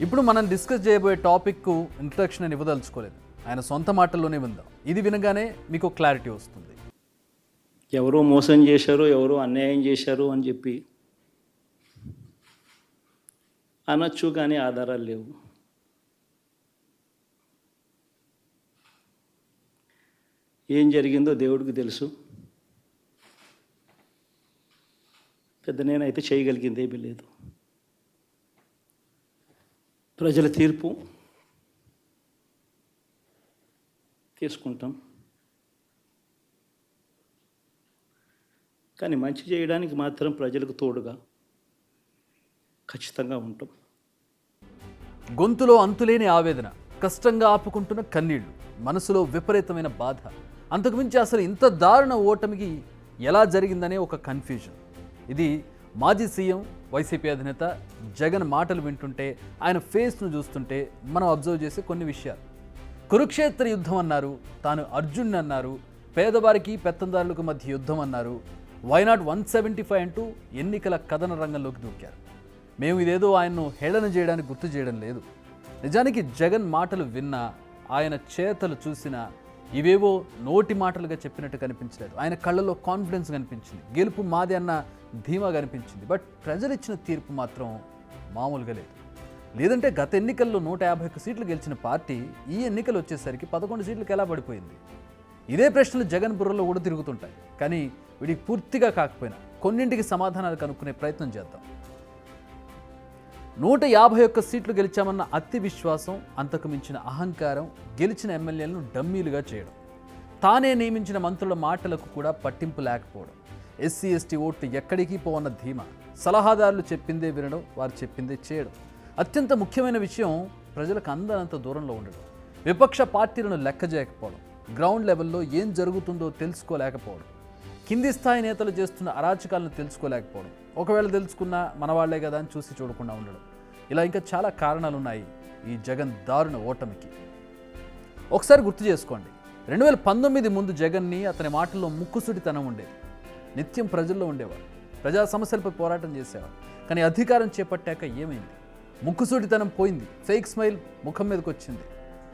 ఇప్పుడు మనం డిస్కస్ చేయబోయే టాపిక్కు ఇంట్రడక్షన్ అని ఇవ్వదలుచుకోలేదు, ఆయన సొంత మాటల్లోనే విందాం. ఇది వినగానే మీకు క్లారిటీ వస్తుంది. ఎవరో మోసం చేశారు, ఎవరో అన్యాయం చేశారు అని చెప్పి అనొచ్చు, కానీ ఆధారాలు లేవు. ఏం జరిగిందో దేవుడికి తెలుసు. పెద్ద నేనైతే చేయగలిగింది ఏమీ లేదు. ప్రజల తీర్పు తీసుకుంటాం, కానీ మంచి చేయడానికి మాత్రం ప్రజలకు తోడుగా ఖచ్చితంగా ఉంటాం. గొంతులో అంతులేని ఆవేదన, కష్టంగా ఆపుకుంటున్న కన్నీళ్లు, మనసులో విపరీతమైన బాధ. అంతకుమించి అసలు ఇంత దారుణ ఓటమికి ఎలా జరిగిందనే ఒక కన్ఫ్యూజన్. ఇది మాజీ సీఎం వైసీపీ అధినేత జగన్ మాటలు వింటుంటే, ఆయన ఫేస్ను చూస్తుంటే మనం అబ్జర్వ్ చేసే కొన్ని విషయాలు. కురుక్షేత్ర యుద్ధం అన్నారు, తాను అర్జున్ అన్నారు, పేదవారికి పెత్తందారులకు మధ్య యుద్ధం అన్నారు, వైనాట్ 175 అంటూ ఎన్నికల కథన రంగంలోకి దూకారు. మేము ఇదేదో ఆయన్ను హేళన చేయడానికి గుర్తు చేయడం లేదు. నిజానికి జగన్ మాటలు విన్నా, ఆయన చేతలు చూసినా ఇవేవో నోటి మాటలుగా చెప్పినట్టు కనిపించలేదు. ఆయన కళ్ళలో కాన్ఫిడెన్స్ కనిపించింది, గెలుపు మాది అన్న ధీమా కనిపించింది. బట్ ప్రజలు ఇచ్చిన తీర్పు మాత్రం మామూలుగా లేదు. లేదంటే గత ఎన్నికల్లో 151 సీట్లు గెలిచిన పార్టీ ఈ ఎన్నికలు వచ్చేసరికి 11 సీట్లకు ఎలా పడిపోయింది? ఇదే ప్రశ్నలు జగన్ బుర్రలో కూడా తిరుగుతుంటాయి. కానీ వీడికి పూర్తిగా కాకపోయినా కొన్నింటికి సమాధానాలు కనుక్కునే ప్రయత్నం చేద్దాం. 151 సీట్లు గెలిచామన్న అతి విశ్వాసం, అంతకు మించిన అహంకారం, గెలిచిన ఎమ్మెల్యేలను డమ్మీలుగా చేయడం, తానే నియమించిన మంత్రుల మాటలకు కూడా పట్టింపు లేకపోవడం, ఎస్సీ ఎస్టీ ఓట్లు ఎక్కడికి పోవన్న ధీమా, సలహాదారులు చెప్పిందే వినడం, వారు చెప్పిందే చేయడం, అత్యంత ముఖ్యమైన విషయం ప్రజలకు అందనంత దూరంలో ఉండడం, విపక్ష పార్టీలను లెక్క చేయకపోవడం, గ్రౌండ్ లెవెల్లో ఏం జరుగుతుందో తెలుసుకోలేకపోవడం, కింది స్థాయి నేతలు చేస్తున్న అరాచకాలను తెలుసుకోలేకపోవడం, ఒకవేళ తెలుసుకున్నా మన వాళ్లే కదా అని చూసి చూడకుండా ఉండడం. ఇలా ఇంకా చాలా కారణాలు ఉన్నాయి ఈ జగన్ దారుణ ఓటమికి. ఒకసారి గుర్తు చేసుకోండి, 2019 ముందు జగన్ని, అతని మాటల్లో ముక్కుసుడితనం ఉండేది. నిత్యం ప్రజల్లో ఉండేవాడు, ప్రజా సమస్యలపై పోరాటం చేసేవాడు. కానీ అధికారం చేపట్టాక ఏమైంది? ముక్కుసూటితనం పోయింది, ఫేక్ స్మైల్ ముఖం మీదకి వచ్చింది,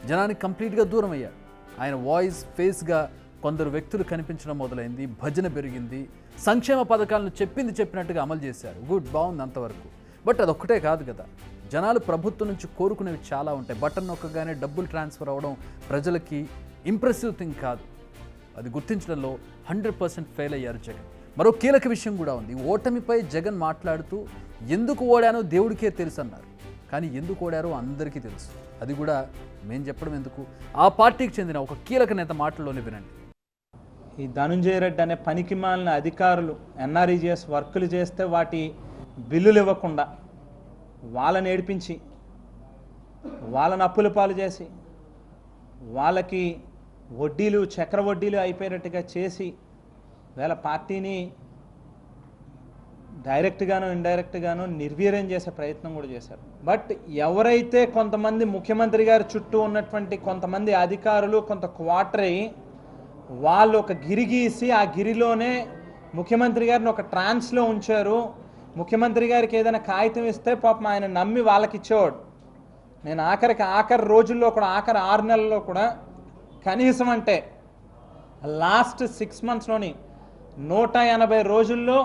జనానికి కంప్లీట్గా దూరం అయ్యాడు. ఆయన వాయిస్ ఫేస్గా కొందరు వ్యక్తులు కనిపించడం మొదలైంది, భజన పెరిగింది, సంక్షేమ పథకాలను చెప్పింది చెప్పినట్టుగా అమలు చేశారు. గుడ్, బాగుంది అంతవరకు. బట్ అదొక్కటే కాదు కదా, జనాలు ప్రభుత్వం నుంచి కోరుకునేవి చాలా ఉంటాయి. బటన్ నొక్కగానే డబ్బులు ట్రాన్స్ఫర్ అవ్వడం ప్రజలకి ఇంప్రెసివ్ థింగ్ కాదు. అది గుర్తించడంలో 100% ఫెయిల్ అయ్యారు జగన్. మరో కీలక విషయం కూడా ఉంది. ఓటమిపై జగన్ మాట్లాడుతూ ఎందుకు ఓడానో దేవుడికే తెలుసు అన్నారు. కానీ ఎందుకు ఓడారో అందరికీ తెలుసు. అది కూడా మేము చెప్పడం ఎందుకు, ఆ పార్టీకి చెందిన ఒక కీలక నేత మాటల్లోనే వినండి. ఈ ధనుంజయ రెడ్డి అనే పనికి మాలిన అధికారులు ఎన్ఆర్ఈజిఎస్ వర్కులు చేస్తే వాటి బిల్లులు ఇవ్వకుండా వాళ్ళని ఏడిపించి, వాళ్ళని అప్పుల పాలు చేసి, వాళ్ళకి వడ్డీలు చక్ర వడ్డీలు అయిపోయేటట్టుగా చేసి వీళ్ళ పార్టీని డైరెక్ట్గానో ఇండైరెక్ట్గానో నిర్వీర్యం చేసే ప్రయత్నం కూడా చేశారు. బట్ ఎవరైతే కొంతమంది ముఖ్యమంత్రి గారి చుట్టూ ఉన్నటువంటి కొంతమంది అధికారులు కొంత క్వార్టర్ అయ్యి వాళ్ళు ఒక గిరి గీసి ఆ గిరిలోనే ముఖ్యమంత్రి గారిని ఒక ట్రాన్స్లో ఉంచారు. ముఖ్యమంత్రి గారికి ఏదైనా కాగితం ఇస్తే పాపం ఆయన నమ్మి వాళ్ళకి ఇచ్చేవాడు. నేను ఆఖరి రోజుల్లో కూడా, ఆఖరి 6 నెలల్లో కూడా కనీసం అంటే లాస్ట్ 6 మంత్స్లోని 180 రోజుల్లో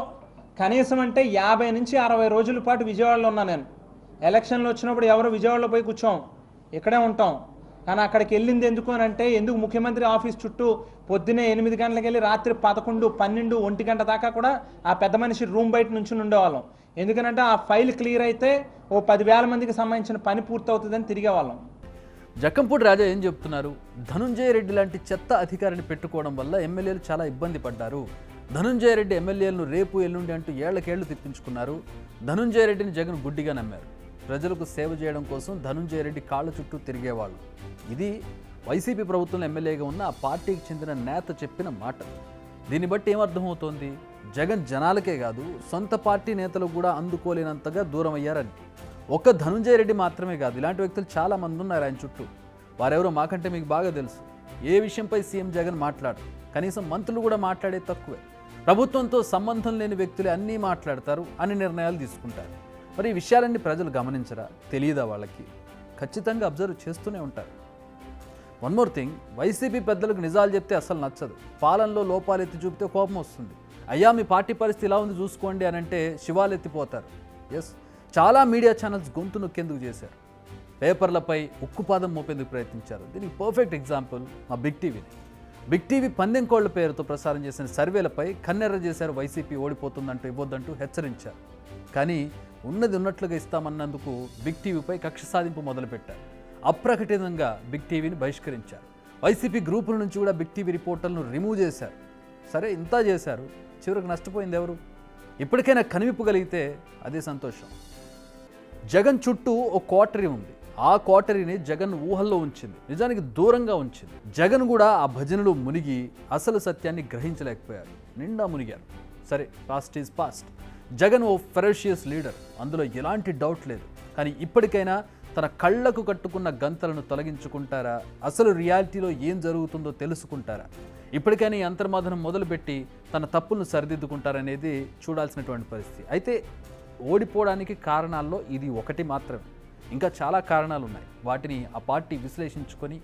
కనీసం అంటే 50 నుంచి 60 రోజుల పాటు విజయవాడలో ఉన్నా నేను. ఎలక్షన్లు వచ్చినప్పుడు ఎవరు విజయవాడలో పోయి కూర్చోం, ఇక్కడే ఉంటాం. కానీ అక్కడికి వెళ్ళింది ఎందుకు అని అంటే, ఎందుకు ముఖ్యమంత్రి ఆఫీస్ చుట్టూ పొద్దున్నే 8 గంటలకు వెళ్ళి రాత్రి 11, 12, 1 గంట దాకా కూడా ఆ పెద్ద మనిషి రూమ్ బయట నుంచి ఉండేవాళ్ళం. ఎందుకనంటే ఆ ఫైల్ క్లియర్ అయితే ఓ 10,000 మందికి సంబంధించిన పని పూర్తవుతుందని తిరిగేవాళ్ళం. జక్కంపూడి రాజా ఏం చెప్తున్నారు? ధనుంజయ రెడ్డి లాంటి చెత్త అధికారిని పెట్టుకోవడం వల్ల ఎమ్మెల్యేలు చాలా ఇబ్బంది పడ్డారు. ధనుంజయ రెడ్డి ఎమ్మెల్యేలను రేపు ఎల్లుండి అంటూ ఏళ్లకేళ్లు తిప్పించుకున్నారు. ధనుంజయ రెడ్డిని జగన్ గుడ్డిగా నమ్మారు. ప్రజలకు సేవ చేయడం కోసం ధనుంజయ రెడ్డి కాళ్ళ చుట్టూ తిరిగేవాళ్ళు. ఇది వైసీపీ ప్రభుత్వంలో ఎమ్మెల్యేగా ఉన్న ఆ పార్టీకి చెందిన నేత చెప్పిన మాట. దీన్ని బట్టి ఏమర్థమవుతోంది? జగన్ జనాలకే కాదు, సొంత పార్టీ నేతలు కూడా అందుకోలేనంతగా దూరం అయ్యారని. ఒక్క ధనుంజయ రెడ్డి మాత్రమే కాదు, ఇలాంటి వ్యక్తులు చాలా మంది ఉన్నారు ఆయన చుట్టూ. వారెవరో మాకంటే మీకు బాగా తెలుసు. ఏ విషయంపై సీఎం జగన్ మాట్లాడరు, కనీసం మంత్రులు కూడా మాట్లాడేది తక్కువే. ప్రభుత్వంతో సంబంధం లేని వ్యక్తులే అన్నీ మాట్లాడతారు, అన్ని నిర్ణయాలు తీసుకుంటారు. మరి ఈ విషయాలన్నీ ప్రజలు గమనించరా? తెలియదా వాళ్ళకి? ఖచ్చితంగా అబ్జర్వ్ చేస్తూనే ఉంటారు. వన్ మోర్ థింగ్, వైసీపీ పెద్దలకు నిజాలు చెప్తే అసలు నచ్చదు. పాలనలో లోపాలు ఎత్తి చూపితే కోపం వస్తుంది. అయ్యా మీ పార్టీ పరిస్థితి ఇలా ఉంది చూసుకోండి అని అంటే శివాలు ఎత్తిపోతారు. ఎస్, చాలా మీడియా ఛానల్స్ గొంతు నొక్కేందుకు చేశారు. పేపర్లపై ఉక్కుపాదం మోపేందుకు ప్రయత్నించారు. దీనికి పర్ఫెక్ట్ ఎగ్జాంపుల్ మా బిగ్ టీవీ పందెం కోళ్ల పేరుతో ప్రసారం చేసిన సర్వేలపై కన్నెర్ర చేశారు. వైసీపీ ఓడిపోతుందంటూ ఇవ్వొద్దంటూ హెచ్చరించారు. కానీ ఉన్నది ఉన్నట్లుగా ఇస్తామన్నందుకు బిగ్ టీవీపై కక్ష సాధింపు మొదలుపెట్టారు. అప్రకటితంగా బిగ్ టీవీని బహిష్కరించారు. వైసీపీ గ్రూపుల నుంచి కూడా బిగ్ టీవీ రిపోర్టర్లను రిమూవ్ చేశారు. సరే, ఇంత చేశారు, చివరికి నష్టపోయింది ఎవరు? ఇప్పటికైనా కనివిప్పగలిగితే అదే సంతోషం. జగన్ చుట్టూ ఓ కోటరీ ఉంది. ఆ కోటరీని జగన్ ఊహల్లో ఉంచింది, నిజానికి దూరంగా ఉంచింది. జగన్ కూడా ఆ భజనలు మునిగి అసలు సత్యాన్ని గ్రహించలేకపోయారు, నిండా మునిగారు. సరే, పాస్ట్ ఈజ్ పాస్ట్. జగన్ ఓ ఫెరోషియస్ లీడర్, అందులో ఎలాంటి డౌట్ లేదు. కానీ ఇప్పటికైనా తన కళ్ళకు కట్టుకున్న గంతలను తొలగించుకుంటారా? అసలు రియాలిటీలో ఏం జరుగుతుందో తెలుసుకుంటారా? ఇప్పటికైనా ఈ అంతర్మథనం మొదలుపెట్టి తన తప్పులను సరిదిద్దుకుంటారనేది చూడాల్సినటువంటి పరిస్థితి. అయితే ఓడిపోవడానికి కారణాల్లో ఇది ఒకటి మాత్రమే. ఇంకా చాలా కారణాలు ఉన్నాయి. వాటిని ఆ పార్టీ విశ్లేషించుకొని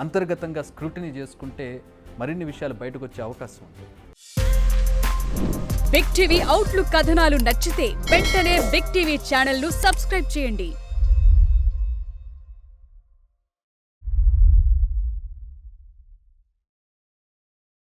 అంతర్గతంగా స్క్రూటినీ చేసుకుంటే మరిన్ని విషయాలు బయటకు వచ్చే అవకాశం ఉంది. బిగ్ టీవీ అవుట్లుక్ కథనాలు నచ్చితే వెంటనే బిగ్ టీవీ ఛానల్ ను సబ్స్క్రైబ్ చేయండి.